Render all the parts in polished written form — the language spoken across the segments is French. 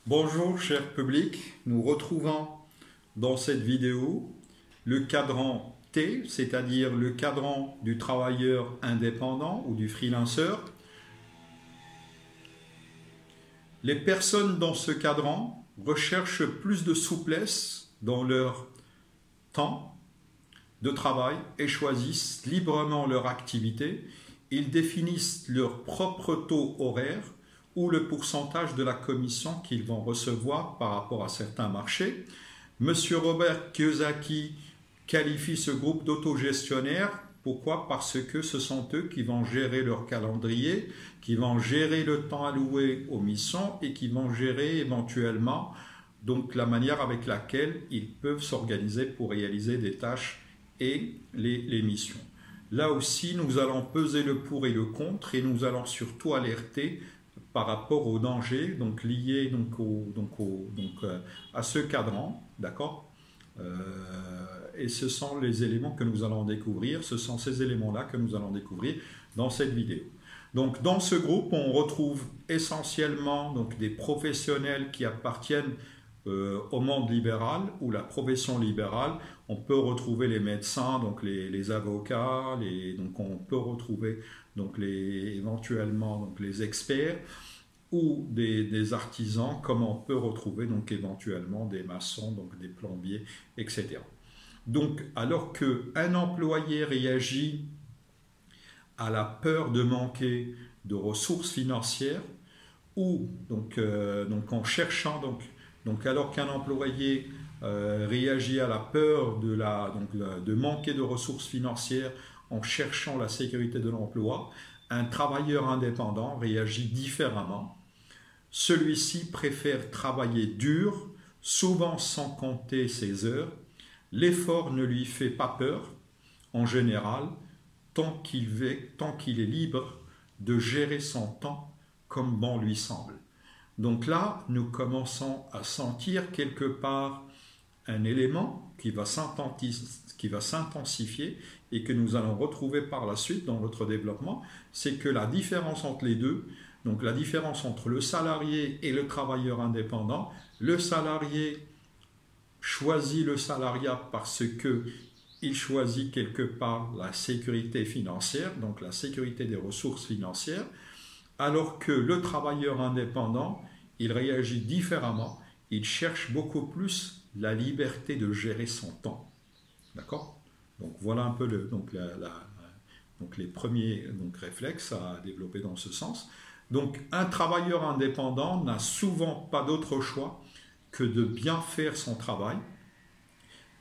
Bonjour cher public, nous retrouvons dans cette vidéo le cadran T, c'est-à-dire le cadran du travailleur indépendant ou du freelancer. Les personnes dans ce cadran recherchent plus de souplesse dans leur temps de travail et choisissent librement leur activité. Ils définissent leur propre taux horaire ou le pourcentage de la commission qu'ils vont recevoir par rapport à certains marchés. Monsieur Robert Kiyosaki qualifie ce groupe d'autogestionnaires. Pourquoi? Parce que ce sont eux qui vont gérer leur calendrier, qui vont gérer le temps alloué aux missions et qui vont gérer éventuellement donc la manière avec laquelle ils peuvent s'organiser pour réaliser des tâches et les missions. Là aussi, nous allons peser le pour et le contre et nous allons surtout alerter par rapport aux dangers liés à ce cadran, d'accord. Et ce sont les éléments que nous allons découvrir, ce sont ces éléments-là que nous allons découvrir dans cette vidéo. Donc dans ce groupe, on retrouve essentiellement des professionnels qui appartiennent au monde libéral ou la profession libérale. On peut retrouver les médecins, les avocats, on peut retrouver éventuellement les experts ou des artisans, comme on peut retrouver éventuellement des maçons, des plombiers, etc. Donc, alors qu'un employé réagit à la peur de manquer de ressources financières ou en cherchant alors qu'un employé réagit à la peur de manquer de ressources financières en cherchant la sécurité de l'emploi, un travailleur indépendant réagit différemment. Celui-ci préfère travailler dur, souvent sans compter ses heures. L'effort ne lui fait pas peur, en général, tant qu'il est libre de gérer son temps comme bon lui semble. Donc là, nous commençons à sentir quelque part un élément qui va s'intensifier et que nous allons retrouver par la suite dans notre développement, c'est que la différence entre les deux, donc la différence entre le salarié et le travailleur indépendant, le salarié choisit le salariat parce qu'il choisit quelque part la sécurité financière, donc la sécurité des ressources financières, alors que le travailleur indépendant, il réagit différemment, il cherche beaucoup plus la liberté de gérer son temps. D'accord? Donc voilà un peu les premiers réflexes à développer dans ce sens. Donc un travailleur indépendant n'a souvent pas d'autre choix que de bien faire son travail,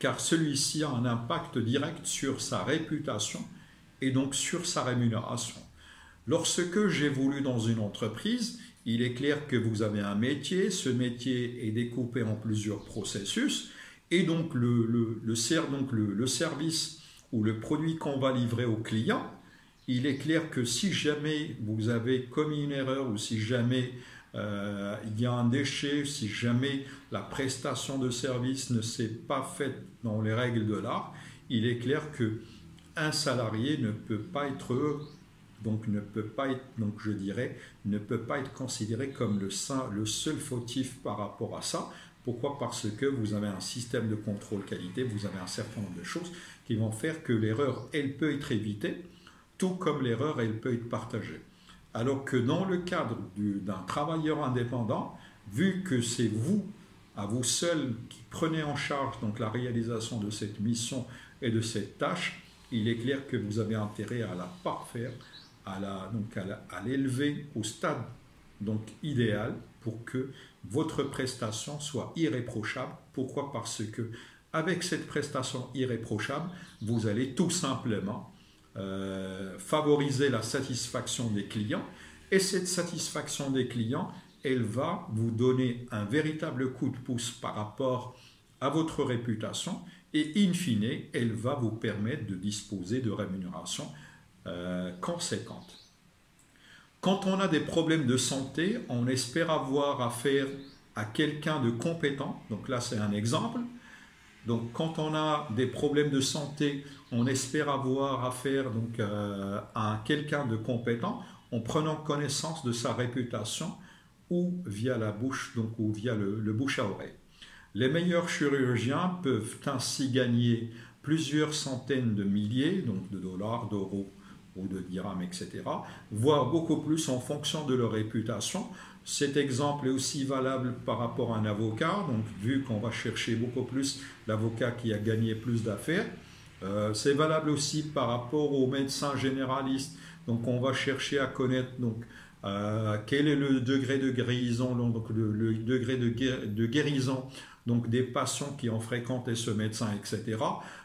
car celui-ci a un impact direct sur sa réputation et donc sur sa rémunération. Lorsque j'évolue dans une entreprise, il est clair que vous avez un métier, ce métier est découpé en plusieurs processus, et donc le service ou le produit qu'on va livrer au client, il est clair que si jamais vous avez commis une erreur ou si jamais il y a un déchet, si jamais la prestation de service ne s'est pas faite dans les règles de l'art, il est clair qu'un salarié ne peut pas être considéré comme le seul fautif par rapport à ça. Pourquoi? Parce que vous avez un système de contrôle qualité, vous avez un certain nombre de choses qui vont faire que l'erreur, elle peut être évitée, tout comme l'erreur, elle peut être partagée. Alors que dans le cadre d'un travailleur indépendant, vu que c'est vous, à vous seul, qui prenez en charge la réalisation de cette mission et de cette tâche, il est clair que vous avez intérêt à la parfaire, à l'élever au stade idéal pour que votre prestation soit irréprochable. Pourquoi? Parce que avec cette prestation irréprochable, vous allez tout simplement favoriser la satisfaction des clients, et cette satisfaction des clients, elle va vous donner un véritable coup de pouce par rapport à votre réputation, et in fine, elle va vous permettre de disposer de rémunérations conséquentes. Quand on a des problèmes de santé, on espère avoir affaire à quelqu'un de compétent. Donc là, c'est un exemple. Donc quand on a des problèmes de santé, on espère avoir affaire à quelqu'un de compétent en prenant connaissance de sa réputation ou via la bouche, donc, ou via le bouche à oreille. Les meilleurs chirurgiens peuvent ainsi gagner plusieurs centaines de milliers, donc de dollars, d'euros ou de dirhams, etc., voire beaucoup plus en fonction de leur réputation. Cet exemple est aussi valable par rapport à un avocat, donc vu qu'on va chercher beaucoup plus l'avocat qui a gagné plus d'affaires. C'est valable aussi par rapport aux médecins généralistes, donc on va chercher à connaître donc, quel est le degré de guérison, donc le degré de guérison donc des patients qui ont fréquenté ce médecin, etc.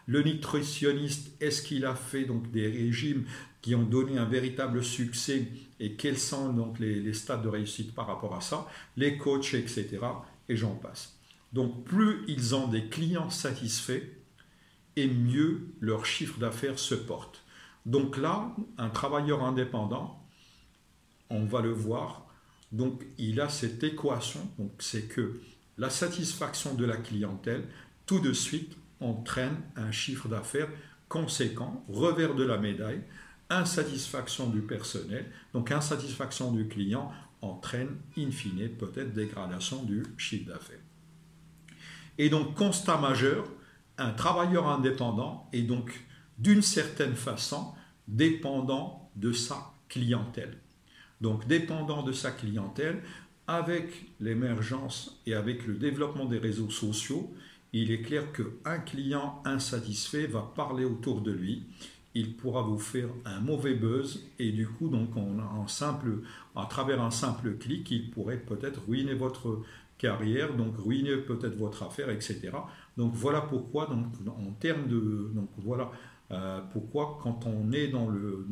Le nutritionniste, est-ce qu'il a fait donc des régimes qui ont donné un véritable succès et quels sont donc les stades de réussite par rapport à ça, les coachs, etc. Et j'en passe. Donc plus ils ont des clients satisfaits et mieux leur chiffre d'affaires se porte. Donc là, un travailleur indépendant, on va le voir, donc il a cette équation, donc c'est que la satisfaction de la clientèle, tout de suite, entraîne un chiffre d'affaires conséquent, revers de la médaille, insatisfaction du personnel, donc insatisfaction du client entraîne in fine peut-être dégradation du chiffre d'affaires. Et donc constat majeur, un travailleur indépendant est donc d'une certaine façon dépendant de sa clientèle. Donc dépendant de sa clientèle, avec l'émergence et avec le développement des réseaux sociaux, il est clair qu'un client insatisfait va parler autour de lui, il pourra vous faire un mauvais buzz et du coup, donc, à travers un simple clic, il pourrait peut-être ruiner votre carrière, donc ruiner peut-être votre affaire, etc. Donc voilà pourquoi, donc, en termes de... Donc voilà pourquoi quand on est dans le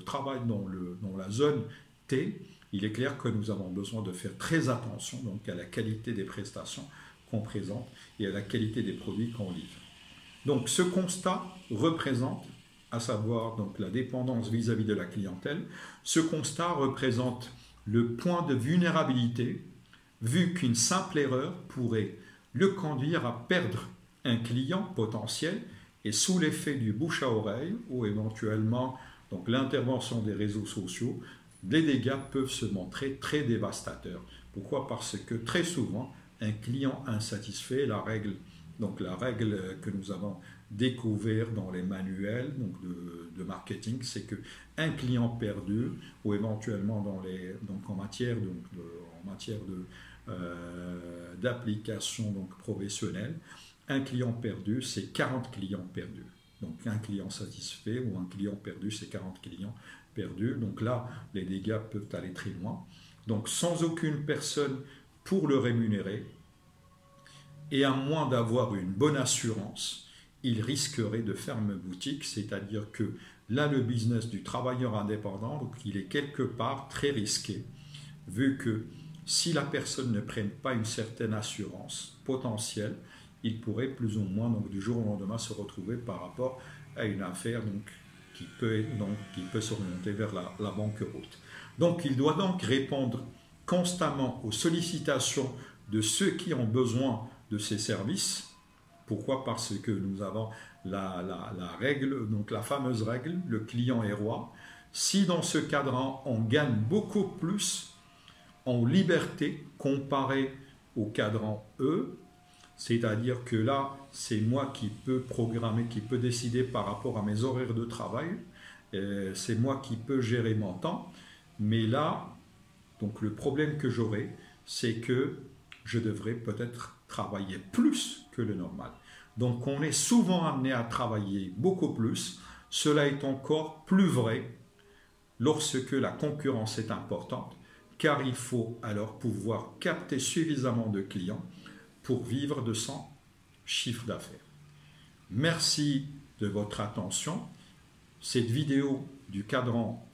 travail, dans la zone T, il est clair que nous avons besoin de faire très attention donc, à la qualité des prestations qu'on présente et à la qualité des produits qu'on livre. Donc ce constat représente, à savoir donc, la dépendance vis-à-vis de la clientèle, ce constat représente le point de vulnérabilité vu qu'une simple erreur pourrait le conduire à perdre un client potentiel et sous l'effet du bouche à oreille ou éventuellement donc, l'intervention des réseaux sociaux, les dégâts peuvent se montrer très dévastateurs. Pourquoi? Parce que très souvent, un client insatisfait, la règle que nous avons découvert dans les manuels donc de marketing, c'est qu'un client perdu, ou éventuellement en matière d'application professionnelle, un client perdu, c'est 40 clients perdus. Donc un client satisfait ou un client perdu, c'est 40 clients perdus. Donc là, les dégâts peuvent aller très loin. Donc sans aucune personne pour le rémunérer, et à moins d'avoir une bonne assurance, il risquerait de fermer boutique, c'est-à-dire que là, le business du travailleur indépendant, donc il est quelque part très risqué, vu que si la personne ne prenne pas une certaine assurance potentielle, il pourrait plus ou moins donc, du jour au lendemain se retrouver par rapport à une affaire qui peut s'orienter vers la banqueroute. Donc il doit donc répondre constamment aux sollicitations de ceux qui ont besoin de ces services. Pourquoi? Parce que nous avons la règle, donc la fameuse règle, le client est roi. Si dans ce cadran, on gagne beaucoup plus en liberté comparé au cadran E, c'est-à-dire que là, c'est moi qui peux programmer, qui peux décider par rapport à mes horaires de travail, c'est moi qui peux gérer mon temps, mais là, donc le problème que j'aurai, c'est que je devrais peut-être travailler plus que le normal. Donc on est souvent amené à travailler beaucoup plus. Cela est encore plus vrai lorsque la concurrence est importante, car il faut alors pouvoir capter suffisamment de clients pour vivre de son chiffre d'affaires. Merci de votre attention. Cette vidéo du cadran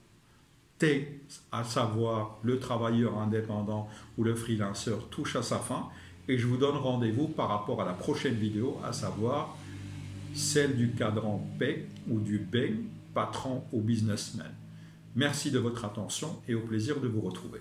T, à savoir le travailleur indépendant ou le freelancer, touche à sa fin. Et je vous donne rendez-vous par rapport à la prochaine vidéo, à savoir celle du cadran P ou du B, patron ou businessman. Merci de votre attention et au plaisir de vous retrouver.